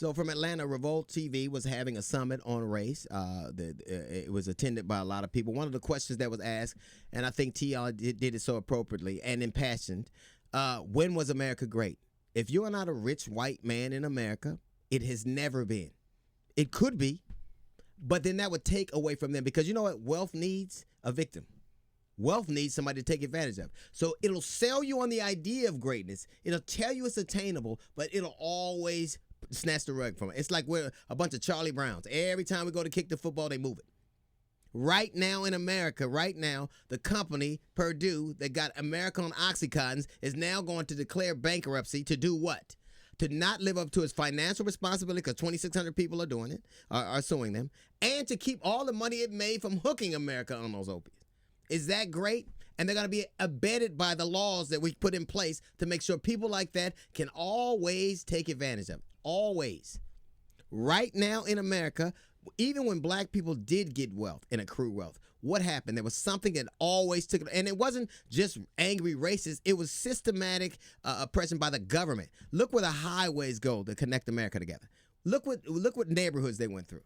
So from Atlanta, Revolt TV was having a summit on race. It was attended by a lot of people. One of the questions that was asked, and I think T.R. did it so appropriately and impassioned, when was America great? If you are not a rich white man in America, it has never been. It could be, but then that would take away from them, because you know what? Wealth needs a victim. Wealth needs somebody to take advantage of. So it'll sell you on the idea of greatness. It'll tell you it's attainable, but it'll always snatch the rug from it. It's like we're a bunch of Charlie Browns. Every time we go to kick the football, they move it. Right now in America, the company, Purdue, that got America on Oxycontins, is now going to declare bankruptcy to do what? To not live up to its financial responsibility, because 2,600 people are doing it, are suing them, and to keep all the money it made from hooking America on those opiates. Is that great? And they're going to be abetted by the laws that we put in place to make sure people like that can always take advantage of it. Always. Right now in America, even when black people did get wealth and accrue wealth, what happened? There was something that always took it. And it wasn't just angry racists. It was systematic oppression by the government. Look where the highways go to connect America together. Look what neighborhoods they went through.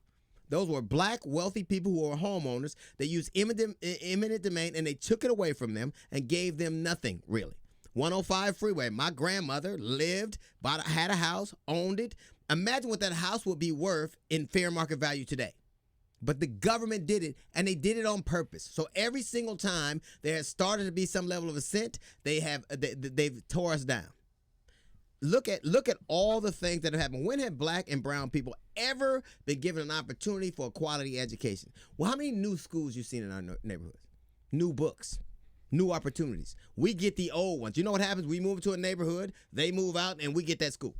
Those were black, wealthy people who were homeowners. They used eminent domain, and they took it away from them and gave them nothing, really. 105 freeway. My grandmother lived, had a house, owned it. Imagine what that house would be worth in fair market value today. But the government did it, and they did it on purpose. So every single time there has started to be some level of ascent, they've tore us down. Look at all the things that have happened. When have black and brown people ever been given an opportunity for a quality education? Well, how many new schools you seen in our neighborhoods? New books, new opportunities. We get the old ones. You know what happens? We move to a neighborhood, they move out, and we get that school.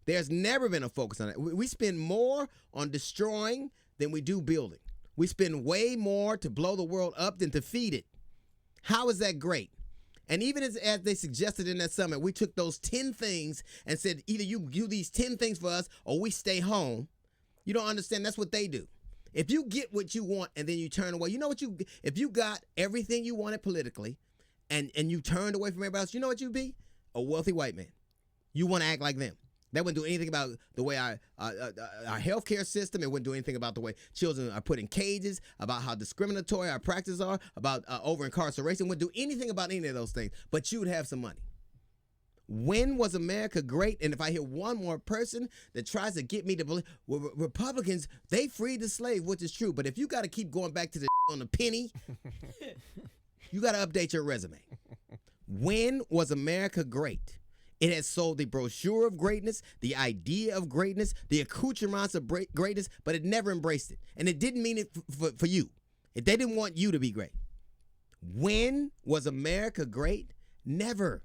There's never been a focus on it. We spend more on destroying than we do building. We spend way more to blow the world up than to feed it. How is that great? And even as they suggested in that summit, we took those 10 things and said, either you do these 10 things for us or we stay home. You don't understand. That's what they do. If you get what you want and then you turn away, you know what if you got everything you wanted politically and you turned away from everybody else, you know what you'd be? A wealthy white man. You want to act like them. That wouldn't do anything about the way our healthcare system. It wouldn't do anything about the way children are put in cages, about how discriminatory our practices are, about over-incarceration. Wouldn't do anything about any of those things, but you would have some money. When was America great? And if I hear one more person that tries to get me to believe, well, Republicans, they freed the slave, which is true. But if you got to keep going back to the on the penny, you got to update your resume. When was America great? It has sold the brochure of greatness, the idea of greatness, the accoutrements of greatness, but it never embraced it. And it didn't mean it for you. They didn't want you to be great. When was America great? Never.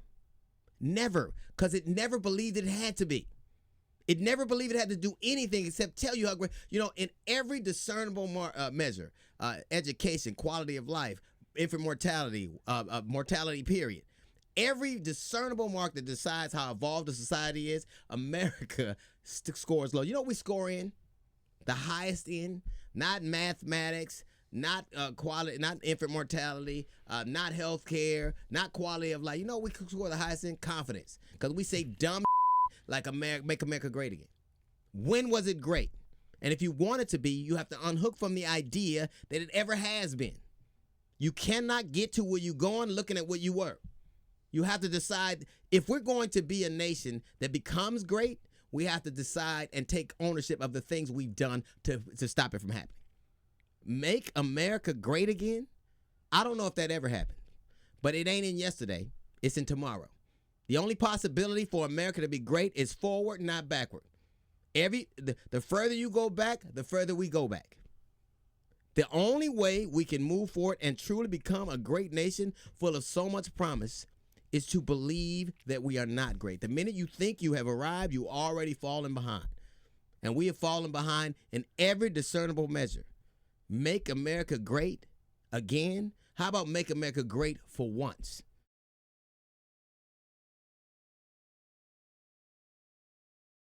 Never. Because it never believed it had to be. It never believed it had to do anything except tell you how great. You know, in every discernible measure, education, quality of life, infant mortality, mortality period, every discernible mark that decides how evolved a society is, America scores low. You know what we score in? The highest in? Not mathematics, not quality, not infant mortality, not health care, not quality of life. You know what we score the highest in? Confidence. Because we say dumb like make America great again. When was it great? And if you want it to be, you have to unhook from the idea that it ever has been. You cannot get to where you're going looking at what you were. You have to decide, if we're going to be a nation that becomes great, we have to decide and take ownership of the things we've done to stop it from happening. Make America great again? I don't know if that ever happened, but it ain't in yesterday. It's in tomorrow. The only possibility for America to be great is forward, not backward. The further you go back, the further we go back. The only way we can move forward and truly become a great nation full of so much promise is to believe that we are not great. The minute you think you have arrived, you already fallen behind. And we have fallen behind in every discernible measure. Make America great again? How about make America great for once?